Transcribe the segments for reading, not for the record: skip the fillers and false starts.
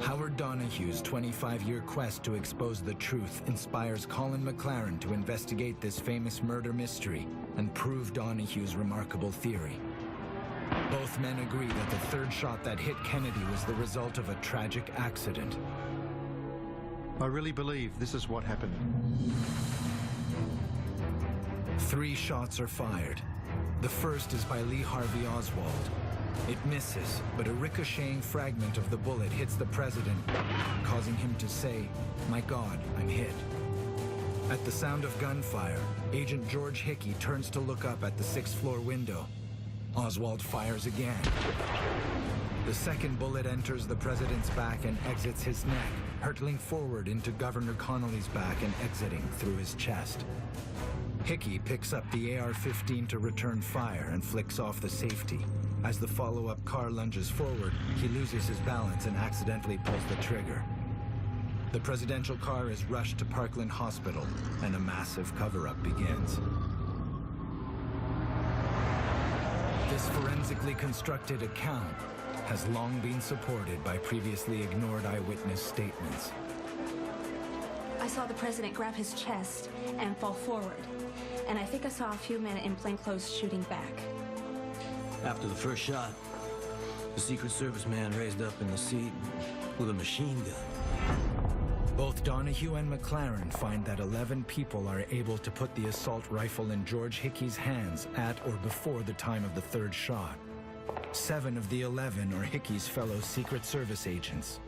Howard Donahue's 25-year quest to expose the truth inspires Colin McLaren to investigate this famous murder mystery and prove Donahue's remarkable theory. Both men agree that the third shot that hit Kennedy was the result of a tragic accident. I really believe this is what happened. 3 shots are fired. The first is by Lee Harvey Oswald. It misses, but a ricocheting fragment of the bullet hits the president, causing him to say, "My God, I'm hit." At the sound of gunfire, Agent George Hickey turns to look up at the 6th-floor window. Oswald fires again. The second bullet enters the president's back and exits his neck, hurtling forward into Governor Connolly's back and exiting through his chest. Hickey picks up the AR-15 to return fire and flicks off the safety. As the follow-up car lunges forward, he loses his balance and accidentally pulls the trigger. The presidential car is rushed to Parkland Hospital, and a massive cover-up begins. This forensically constructed account has long been supported by previously ignored eyewitness statements. I saw the president grab his chest and fall forward, and I think I saw a few men in plainclothes shooting back. After the first shot, the Secret Service man raised up in the seat with a machine gun. Both Donahue and McLaren find that 11 people are able to put the assault rifle in George Hickey's hands at or before the time of the third shot. 7 of the 11 are Hickey's fellow Secret Service agents.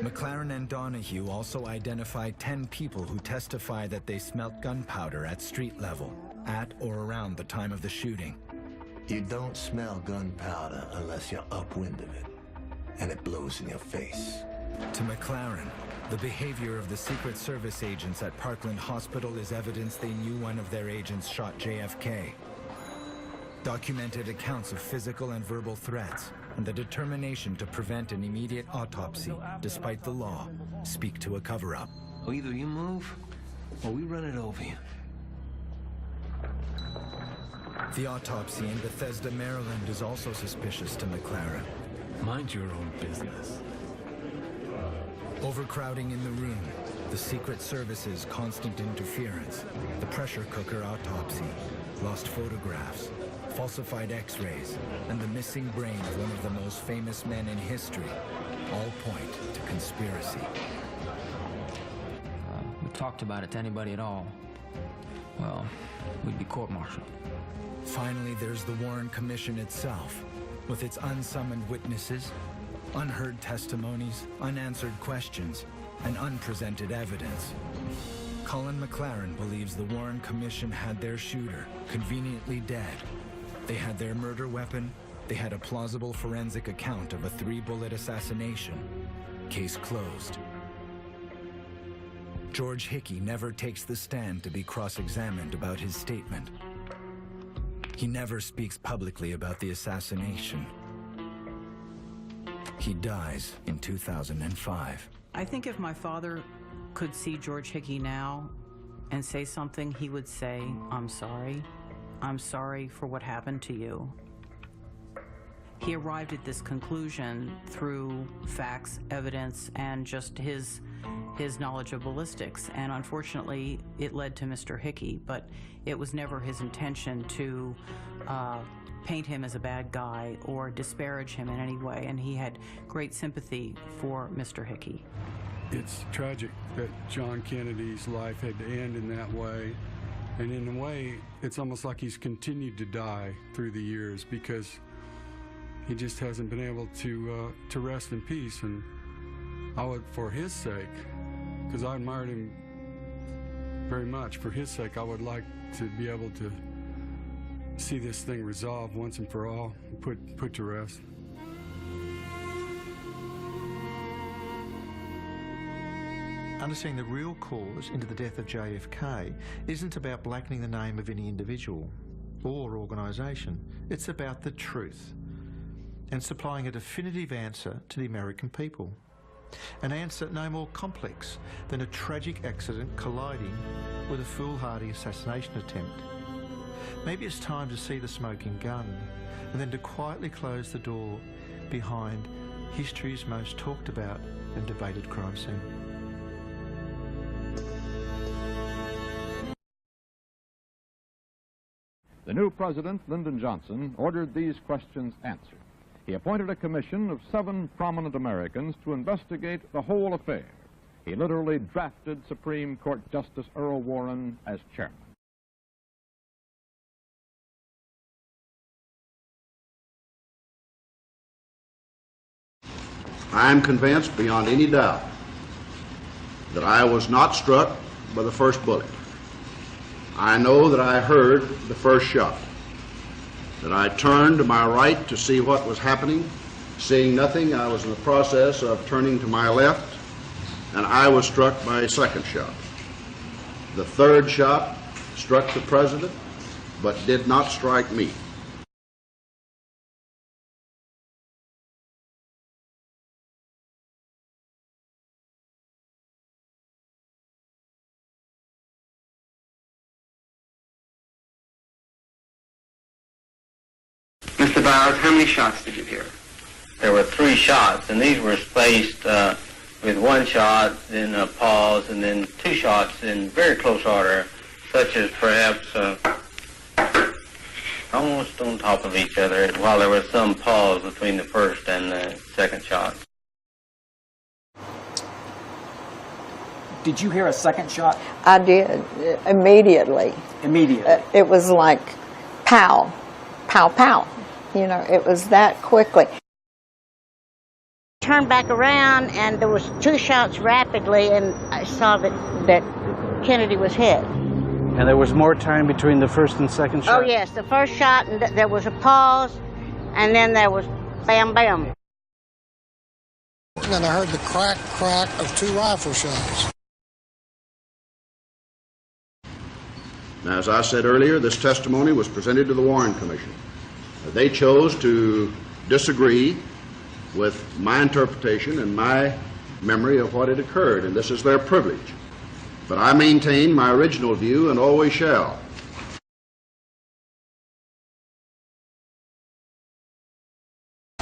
McLaren and Donahue also identified 10 people who testify that they smelt gunpowder at street level, at or around the time of the shooting. You don't smell gunpowder unless you're upwind of it, and it blows in your face. To McLaren, the behavior of the Secret Service agents at Parkland Hospital is evidence they knew one of their agents shot JFK. Documented accounts of physical and verbal threats and the determination to prevent an immediate autopsy, despite the law, speak to a cover-up. Well, either you move, or we run it over you. The autopsy in Bethesda, Maryland is also suspicious to McLaren. Mind your own business. Overcrowding in the room, the Secret Service's constant interference, the pressure cooker autopsy, lost photographs, falsified x-rays, and the missing brain of one of the most famous men in history all point to conspiracy. We talked about it to anybody at all, well, we'd be court-martialed. Finally, there's the Warren Commission itself, with its unsummoned witnesses, unheard testimonies, unanswered questions, and unpresented evidence. Colin McLaren believes the Warren Commission had their shooter conveniently dead. They had their murder weapon, they had a plausible forensic account of a 3-bullet assassination. Case closed. George Hickey never takes the stand to be cross-examined about his statement. He never speaks publicly about the assassination. He dies in 2005. I think if my father could see George Hickey now and say something, he would say, "I'm sorry. I'm sorry for what happened to you." He arrived at this conclusion through facts, evidence, and just his knowledge of ballistics. And unfortunately, it led to Mr. Hickey, but it was never his intention to paint him as a bad guy or disparage him in any way. And he had great sympathy for Mr. Hickey. It's tragic that John Kennedy's life had to end in that way. And in a way, it's almost like he's continued to die through the years because he just hasn't been able to rest in peace. And I would, for his sake, because I admired him very much, for his sake, I would like to be able to see this thing resolved once and for all, put to rest. Understanding the real cause into the death of JFK isn't about blackening the name of any individual or organisation. It's about the truth and supplying a definitive answer to the American people. An answer no more complex than a tragic accident colliding with a foolhardy assassination attempt. Maybe it's time to see the smoking gun and then to quietly close the door behind history's most talked about and debated crime scene. The new president, Lyndon Johnson, ordered these questions answered. He appointed a commission of 7 prominent Americans to investigate the whole affair. He literally drafted Supreme Court Justice Earl Warren as chairman. I am convinced beyond any doubt that I was not struck by the first bullet. I know that I heard the first shot, that I turned to my right to see what was happening. Seeing nothing, I was in the process of turning to my left, and I was struck by a second shot. The third shot struck the president, but did not strike me. Mr. Bowers, how many shots did you hear? There were 3 shots, and these were spaced with 1 shot, then a pause, and then 2 shots in very close order, such as perhaps almost on top of each other, while there was some pause between the first and the second shot. Did you hear a second shot? I did, immediately. Immediately? It was like pow, pow, pow. You know, it was that quickly. Turned back around, and there was 2 shots rapidly, and I saw that Kennedy was hit. And there was more time between the first and second shot? Oh, yes, the first shot, and there was a pause, and then there was bam, bam. And then I heard the crack, crack of 2 rifle shots. Now, as I said earlier, this testimony was presented to the Warren Commission. They chose to disagree with my interpretation and my memory of what had occurred, and this is their privilege. But I maintain my original view and always shall.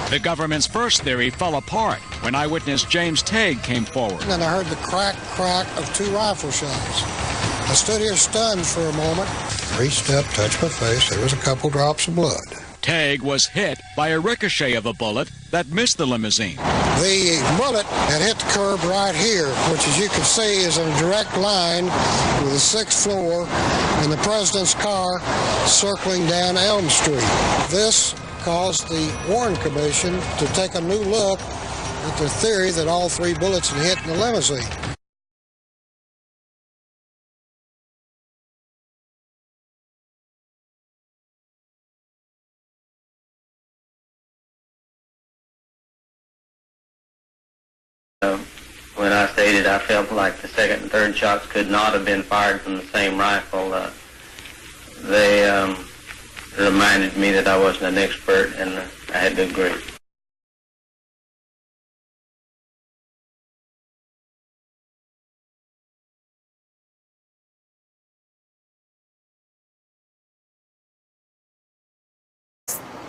The government's first theory fell apart when eyewitness James Tague came forward. And then I heard the crack, crack of 2 rifle shots. I stood here stunned for a moment. Reached up, touched my face. There was a couple drops of blood. Tague was hit by a ricochet of a bullet that missed the limousine. The bullet had hit the curb right here, which, as you can see, is in a direct line with the 6th floor and the president's car circling down Elm Street. This caused the Warren Commission to take a new look at their theory that all 3 bullets had hit in the limousine. When I stated I felt like the second and third shots could not have been fired from the same rifle, they reminded me that I wasn't an expert and I had to agree.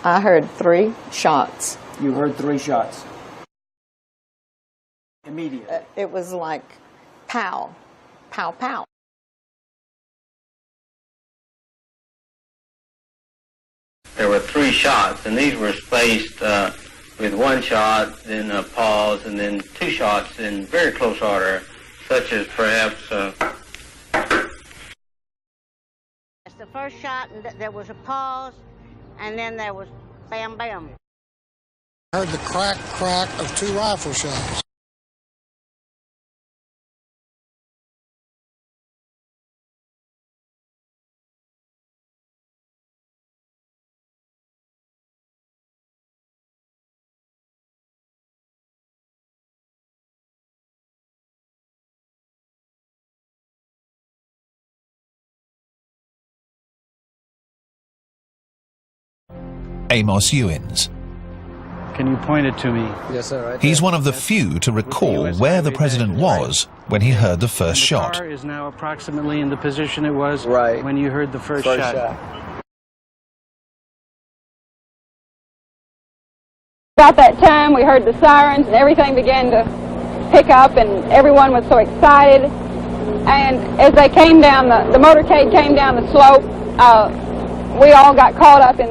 I heard 3 shots. You heard 3 shots? Immediately? It was like pow, pow, pow. There were 3 shots, and these were spaced with 1 shot, then a pause, and then 2 shots in very close order, such as perhaps The first shot, and there was a pause, and then there was bam, bam. I heard the crack, crack of 2 rifle shots. Amos Ewins. Can you point it to me? Yes, sir. Right He's one of the few to recall where the president was when he heard the first shot. The car is now approximately in the position it was when you heard the first shot. About that time, we heard the sirens and everything began to pick up, and everyone was so excited. And as they came down, the motorcade came down the slope, we all got caught up in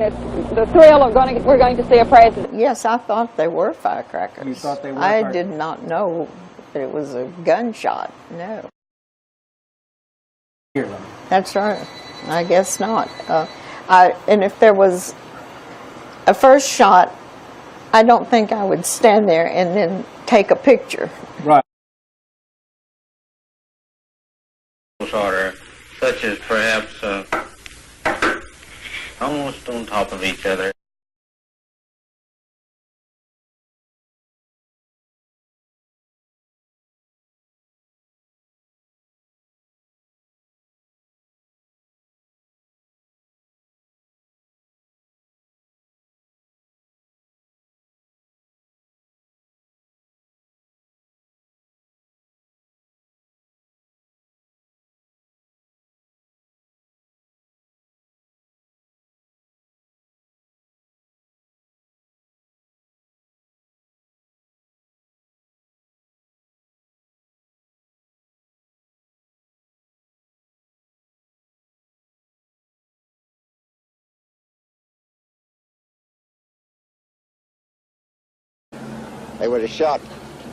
the thrill of we're going to see a president. Yes, I thought they were firecrackers. You thought they were I firecrackers? did not know that it was a gunshot, no. Hear them. That's right. I guess not. And if there was a first shot, I don't think I would stand there and then take a picture. Right. Order, such as perhaps almost on top of each other. There was a shot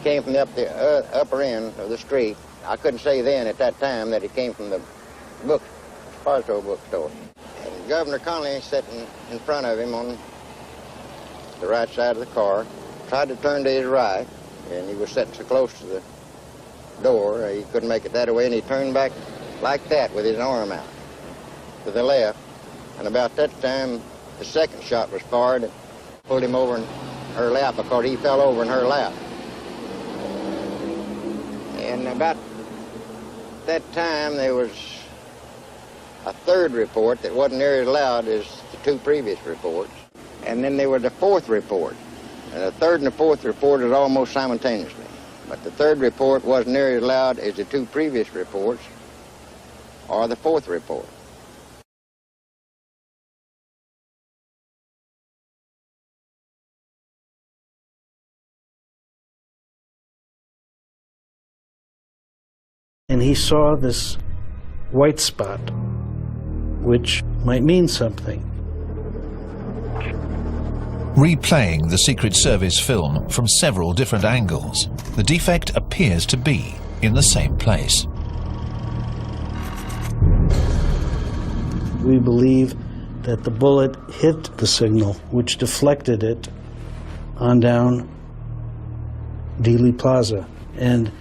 came from up the upper end of the street. I couldn't say then at that time that it came from the bookstore. And Governor Connolly sitting in front of him on the right side of the car, tried to turn to his right, and he was sitting so close to the door he couldn't make it that way, and he turned back like that with his arm out to the left. And about that time, the second shot was fired and pulled him over in her lap because he fell over in her lap. And about that time, there was a third report that wasn't nearly as loud as the two previous reports. And then there was a fourth report. And the third and the fourth report was almost simultaneously. But the third report wasn't nearly as loud as the two previous reports or the fourth report. And he saw this white spot, which might mean something. Replaying the Secret Service film from several different angles, the defect appears to be in the same place. We believe that the bullet hit the signal, which deflected it on down Dealey Plaza. And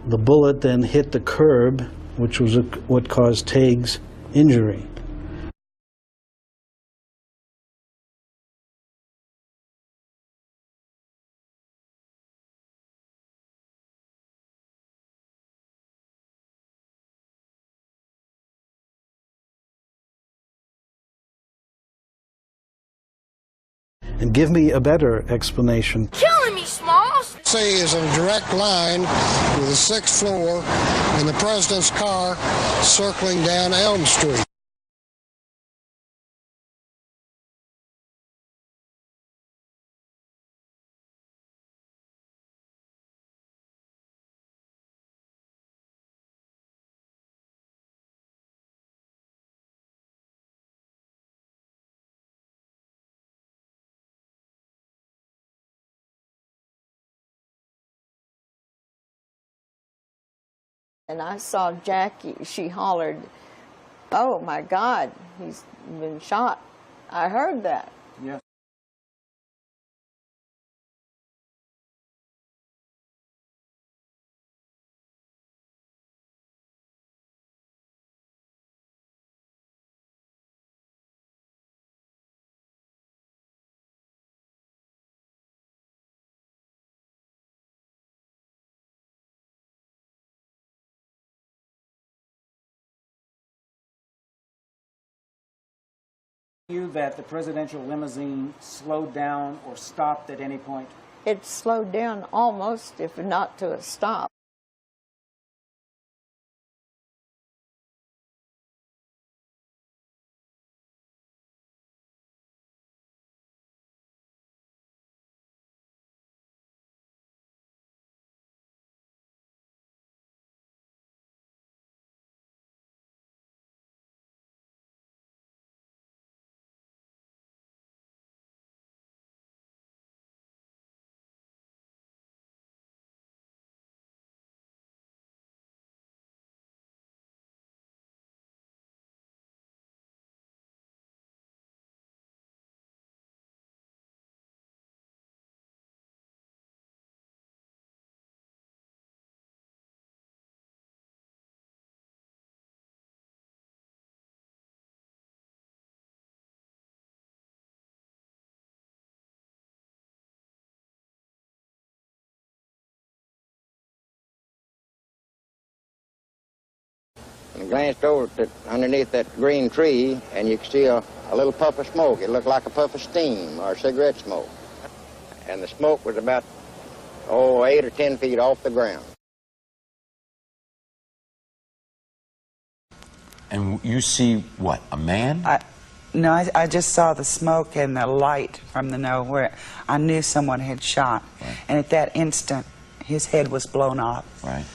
the bullet then hit the curb, which was what caused Taig's injury. And give me a better explanation. Killing me, Smalls! See is in a direct line with the 6th floor and the president's car circling down Elm Street. And I saw Jackie, she hollered, "Oh my God, he's been shot." I heard that. Yes. You that the presidential limousine slowed down or stopped at any point? It slowed down almost, if not to a stop. And I glanced over underneath that green tree, and you could see a little puff of smoke. It looked like a puff of steam or cigarette smoke. And the smoke was about, 8 or 10 feet off the ground. And you see what, a man? No, I just saw the smoke and the light from the nowhere. I knew someone had shot. Right. And at that instant, his head was blown off. Right.